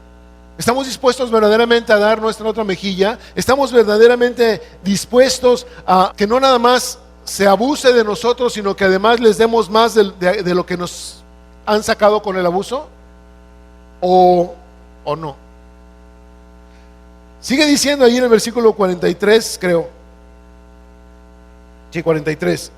¿Estamos dispuestos verdaderamente a dar nuestra otra mejilla? ¿Estamos verdaderamente dispuestos a que no nada más se abuse de nosotros, sino que además les demos más de lo que nos han sacado con el abuso? ¿O no? Sigue diciendo ahí en el versículo 43, creo. Sí, 43.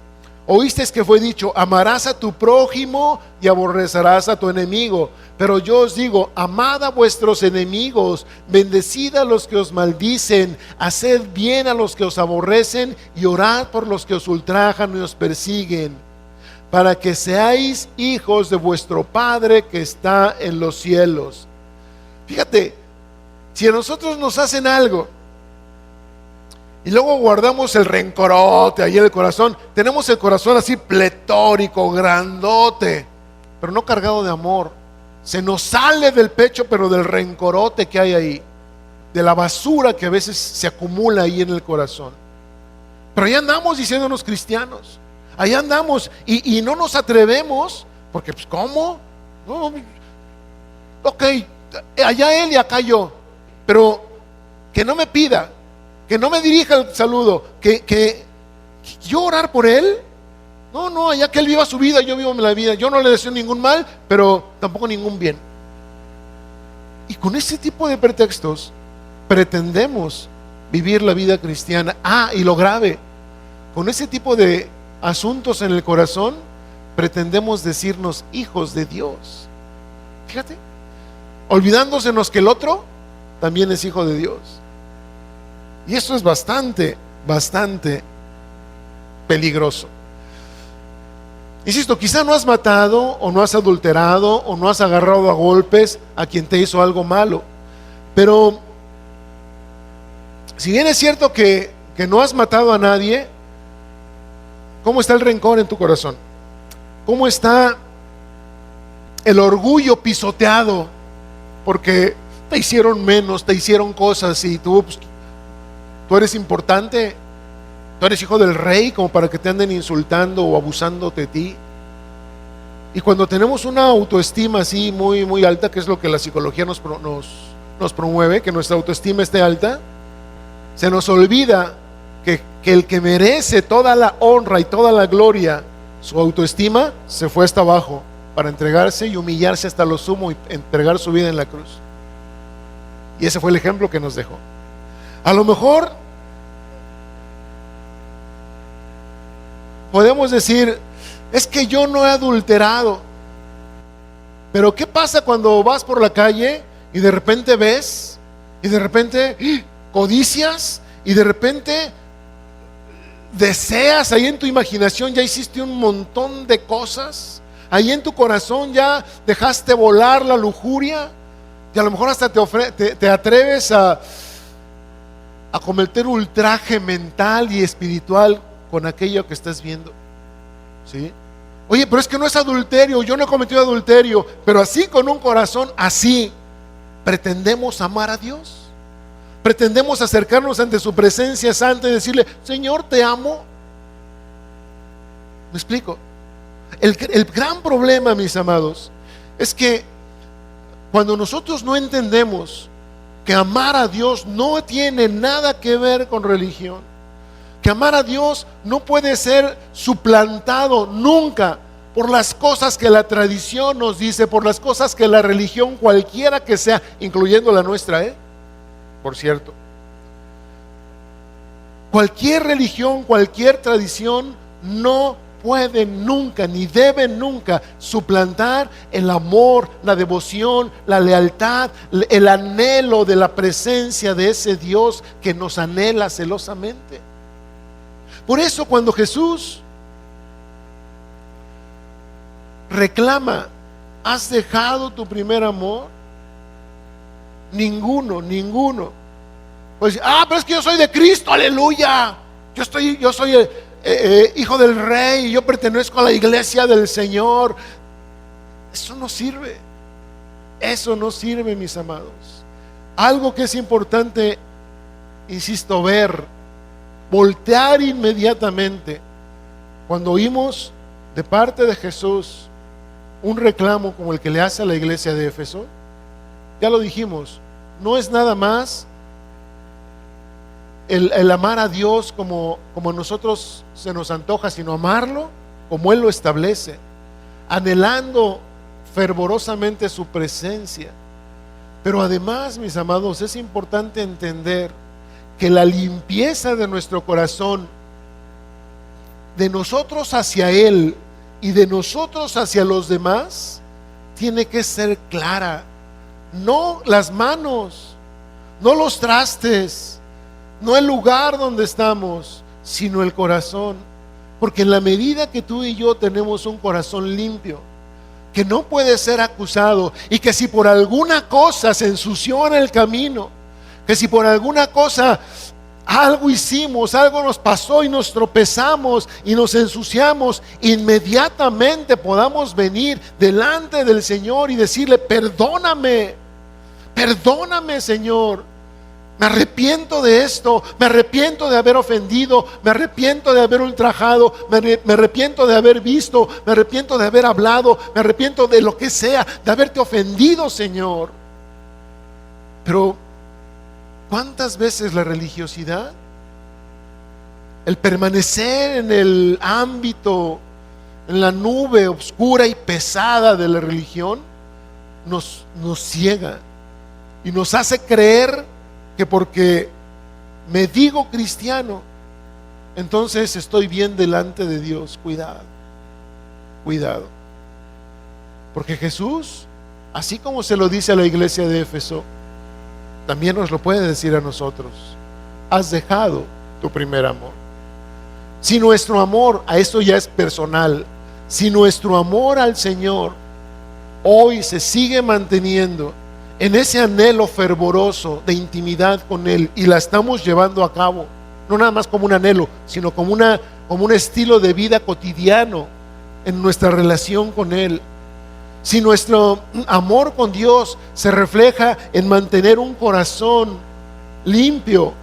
Oíste que fue dicho: amarás a tu prójimo y aborrecerás a tu enemigo. Pero yo os digo: amad a vuestros enemigos, bendecid a los que os maldicen, haced bien a los que os aborrecen y orad por los que os ultrajan y os persiguen, para que seáis hijos de vuestro Padre que está en los cielos. Fíjate, si a nosotros nos hacen algo y luego guardamos el rencorote ahí en el corazón, tenemos el corazón así pletórico, grandote, pero no cargado de amor. Se nos sale del pecho, pero del rencorote que hay ahí, de la basura que a veces se acumula ahí en el corazón. Pero ahí andamos diciéndonos cristianos, ahí andamos y no nos atrevemos, porque pues ¿cómo? No, ok, allá él y acá yo, pero que no me pida, que no me dirija el saludo, que yo orar por él. No, allá que él viva su vida, yo vivo la vida. Yo no le deseo ningún mal, pero tampoco ningún bien. Y con ese tipo de pretextos pretendemos vivir la vida cristiana. Y lo grave, con ese tipo de asuntos en el corazón, pretendemos decirnos hijos de Dios. Fíjate, olvidándosenos que el otro también es hijo de Dios. Y eso es bastante peligroso. Insisto, quizá no has matado, o no has adulterado, o no has agarrado a golpes a quien te hizo algo malo. Pero si bien es cierto que no has matado a nadie, ¿cómo está el rencor en tu corazón? ¿Cómo está el orgullo pisoteado? Porque te hicieron menos, te hicieron cosas y tú eres importante. Tú eres hijo del rey como para que te anden insultando o abusando de ti. Y cuando tenemos una autoestima así muy, muy alta, que es lo que la psicología nos promueve, que nuestra autoestima esté alta, se nos olvida que el que merece toda la honra y toda la gloria, su autoestima, se fue hasta abajo para entregarse y humillarse hasta lo sumo y entregar su vida en la cruz. Y ese fue el ejemplo que nos dejó. A lo mejor podemos decir: es que yo no he adulterado. Pero ¿qué pasa cuando vas por la calle y de repente ves, y de repente codicias, y de repente deseas, ahí en tu imaginación ya hiciste un montón de cosas, ahí en tu corazón ya dejaste volar la lujuria, y a lo mejor hasta te atreves a cometer ultraje mental y espiritual con aquello que estás viendo? ¿Sí? Oye, pero es que no es adulterio, yo no he cometido adulterio. Pero así, con un corazón así, pretendemos amar a Dios, pretendemos acercarnos ante su presencia santa y decirle: Señor, te amo. ¿Me explico? El gran problema, mis amados, es que cuando nosotros no entendemos que amar a Dios no tiene nada que ver con religión, que amar a Dios no puede ser suplantado nunca por las cosas que la tradición nos dice, por las cosas que la religión, cualquiera que sea, incluyendo la nuestra, por cierto, cualquier religión, cualquier tradición no puede nunca, ni debe nunca suplantar el amor, la devoción, la lealtad, el anhelo de la presencia de ese Dios que nos anhela celosamente. Por eso, cuando Jesús reclama: ¿has dejado tu primer amor? Ninguno. Pues, pero es que yo soy de Cristo, aleluya. Yo soy hijo del rey, yo pertenezco a la iglesia del Señor. Eso no sirve. Eso no sirve, mis amados. Algo que es importante, insisto, voltear inmediatamente cuando oímos de parte de Jesús un reclamo como el que le hace a la iglesia de Éfeso. Ya lo dijimos, no es nada más el amar a Dios como a nosotros se nos antoja, sino amarlo como Él lo establece, anhelando fervorosamente su presencia. Pero además, mis amados, es importante entender que la limpieza de nuestro corazón, de nosotros hacia Él y de nosotros hacia los demás, tiene que ser clara. No las manos, no los trastes, no el lugar donde estamos, sino el corazón. Porque en la medida que tú y yo tenemos un corazón limpio, que no puede ser acusado, y que si por alguna cosa se ensució en el camino, que si por alguna cosa algo hicimos, algo nos pasó y nos tropezamos y nos ensuciamos, inmediatamente podamos venir delante del Señor y decirle: perdóname, perdóname, Señor, me arrepiento de esto, me arrepiento de haber ofendido, me arrepiento de haber ultrajado, me arrepiento de haber visto, me arrepiento de haber hablado, me arrepiento de lo que sea, de haberte ofendido, Señor. Pero ¿cuántas veces la religiosidad, el permanecer en el ámbito, en la nube oscura y pesada de la religión, nos ciega y nos hace creer que porque me digo cristiano, entonces estoy bien delante de Dios? Cuidado, cuidado. Porque Jesús, así como se lo dice a la iglesia de Éfeso, también nos lo puede decir a nosotros: has dejado tu primer amor. Si nuestro amor, a esto ya es personal, si nuestro amor al Señor hoy se sigue manteniendo en ese anhelo fervoroso de intimidad con Él, y la estamos llevando a cabo, no nada más como un anhelo, sino como un estilo de vida cotidiano en nuestra relación con Él, si nuestro amor con Dios se refleja en mantener un corazón limpio,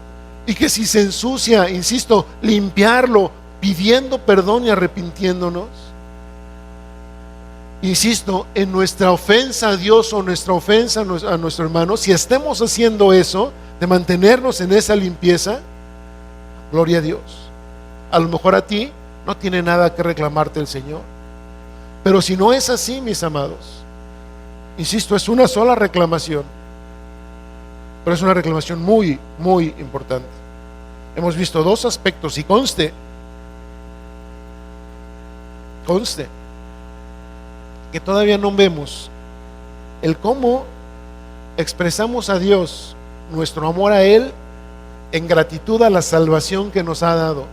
y que si se ensucia, insisto, limpiarlo, pidiendo perdón y arrepintiéndonos, insisto, en nuestra ofensa a Dios o nuestra ofensa a nuestro hermano, si estemos haciendo eso, de mantenernos en esa limpieza, gloria a Dios. A lo mejor a ti no tiene nada que reclamarte el Señor, pero si no es así, mis amados, insisto, es una sola reclamación, pero es una reclamación muy, muy importante. Hemos visto dos aspectos, y conste que todavía no vemos el cómo expresamos a Dios nuestro amor a Él en gratitud a la salvación que nos ha dado,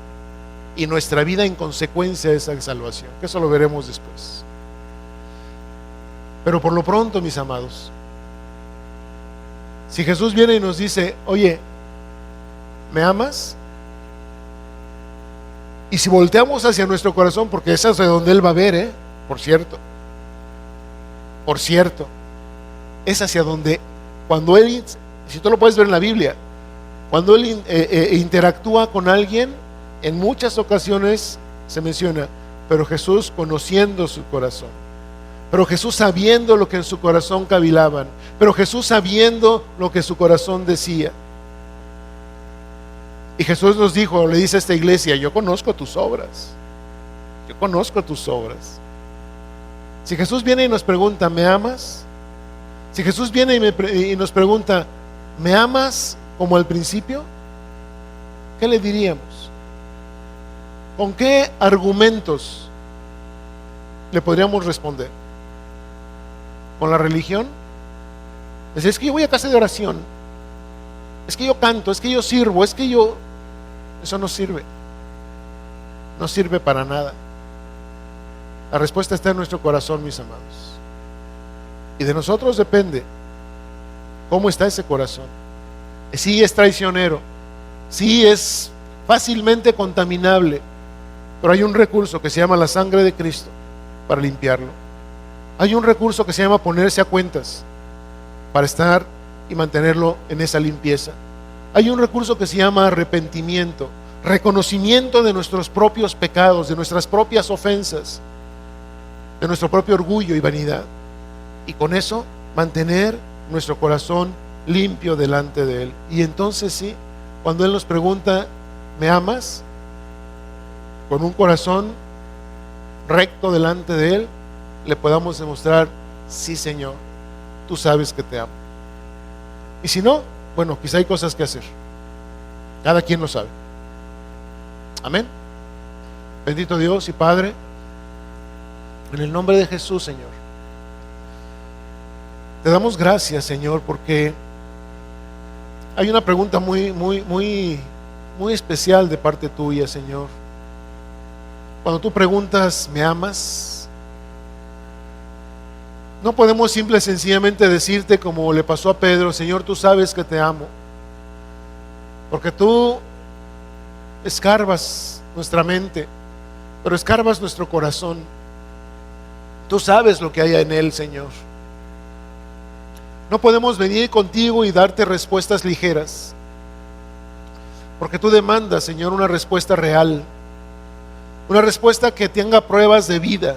y nuestra vida en consecuencia de esa salvación, que eso lo veremos después. Pero por lo pronto, mis amados, si Jesús viene y nos dice: oye, ¿me amas? Y si volteamos hacia nuestro corazón, porque es hacia donde Él va a ver, por cierto, es hacia donde, cuando Él, si tú lo puedes ver en la Biblia, cuando Él interactúa con alguien, en muchas ocasiones se menciona: pero Jesús conociendo su corazón, pero Jesús sabiendo lo que en su corazón cavilaban, pero Jesús sabiendo lo que su corazón decía. Y Jesús nos dijo, le dice a esta iglesia: yo conozco tus obras, yo conozco tus obras. Si Jesús viene y nos pregunta: ¿me amas? Si Jesús viene y nos pregunta: ¿me amas como al principio? ¿Qué le diríamos? ¿Con qué argumentos le podríamos responder? ¿Con la religión? Es que yo voy a casa de oración, es que yo canto, es que yo sirvo, es que yo... Eso no sirve, no sirve para nada. La respuesta está en nuestro corazón, mis amados, y de nosotros depende cómo está ese corazón. Si es traicionero, si es fácilmente contaminable, Pero hay un recurso que se llama la sangre de Cristo para limpiarlo. Hay un recurso que se llama ponerse a cuentas para estar y mantenerlo en esa limpieza. Hay un recurso que se llama arrepentimiento, reconocimiento de nuestros propios pecados, de nuestras propias ofensas, de nuestro propio orgullo y vanidad. Y con eso mantener nuestro corazón limpio delante de Él. Y entonces sí, cuando Él nos pregunta, ¿me amas? Con un corazón recto delante de Él, le podamos demostrar, sí Señor, tú sabes que te amo. Y si no, bueno, quizá hay cosas que hacer. Cada quien lo sabe. Amén. Bendito Dios y Padre, en el nombre de Jesús, Señor, te damos gracias, Señor, porque hay una pregunta muy especial de parte tuya, Señor. Cuando tú preguntas, ¿me amas? No podemos simple y sencillamente decirte como le pasó a Pedro, Señor, tú sabes que te amo. Porque tú escarbas nuestra mente, pero escarbas nuestro corazón. Tú sabes lo que hay en él, Señor. No podemos venir contigo y darte respuestas ligeras, porque tú demandas, Señor, una respuesta real, una respuesta que tenga pruebas de vida,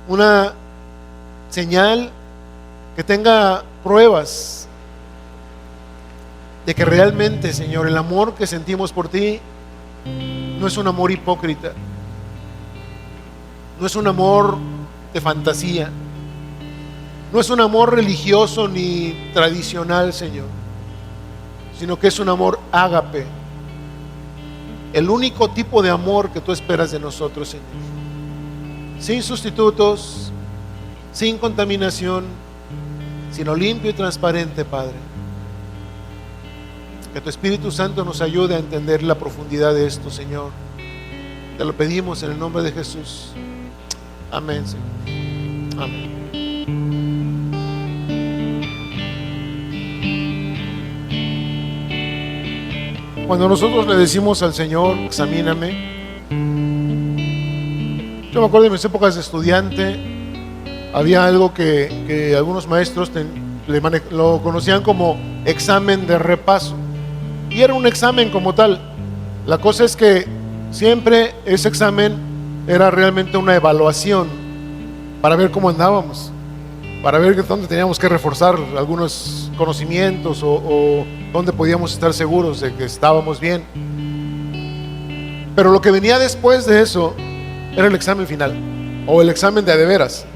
una señal que tenga pruebas de que realmente, Señor, el amor que sentimos por ti no es un amor hipócrita, no es un amor de fantasía, no es un amor religioso ni tradicional, Señor, sino que es un amor ágape, el único tipo de amor que tú esperas de nosotros, Señor, sin sustitutos, sin contaminación, sino limpio y transparente, Padre. Que tu Espíritu Santo nos ayude a entender la profundidad de esto, Señor. Te lo pedimos en el nombre de Jesús. Amén, Señor. Amén. Cuando nosotros le decimos al Señor, examíname, yo me acuerdo de mis épocas de estudiante, había algo que algunos maestros lo conocían como examen de repaso, y era un examen como tal. La cosa es que siempre ese examen era realmente una evaluación para ver cómo andábamos, para ver dónde teníamos que reforzar algunos conocimientos o dónde podíamos estar seguros de que estábamos bien. Pero lo que venía después de eso era el examen final, o el examen de veras.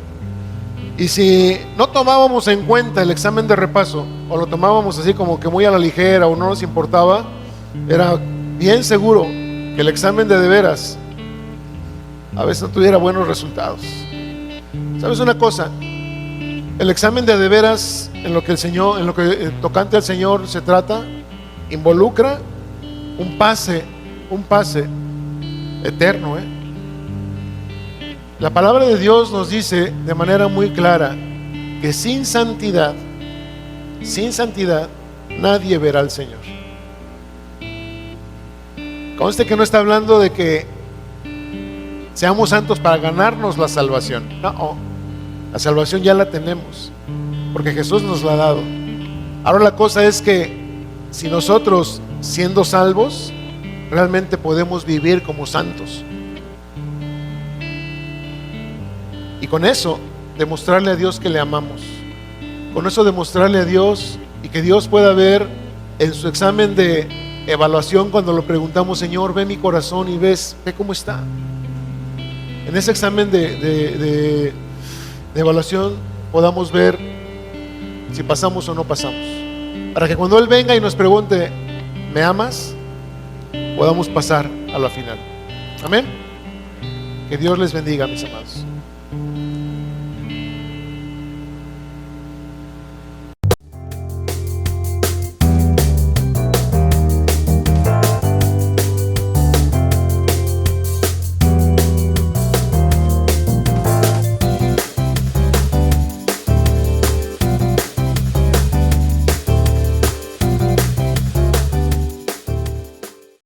Y si no tomábamos en cuenta el examen de repaso, o lo tomábamos así como que muy a la ligera, o no nos importaba, era bien seguro que el examen de veras a veces no tuviera buenos resultados. ¿Sabes una cosa? El examen de veras, en lo que el Señor, en lo que tocante al Señor se trata, involucra un pase eterno. La palabra de Dios nos dice de manera muy clara que sin santidad nadie verá al Señor. Conste que no está hablando de que seamos santos para ganarnos la salvación. No, la salvación ya la tenemos, porque Jesús nos la ha dado. Ahora la cosa es que si nosotros, siendo salvos, realmente podemos vivir como santos, y con eso demostrarle a Dios que le amamos, con eso demostrarle a Dios, y que Dios pueda ver en su examen de evaluación, cuando lo preguntamos, Señor, ve mi corazón y ve cómo está. En ese examen de evaluación podamos ver si pasamos o no pasamos, para que cuando Él venga y nos pregunte, ¿me amas?, podamos pasar a la final. Amén. Que Dios les bendiga, mis amados.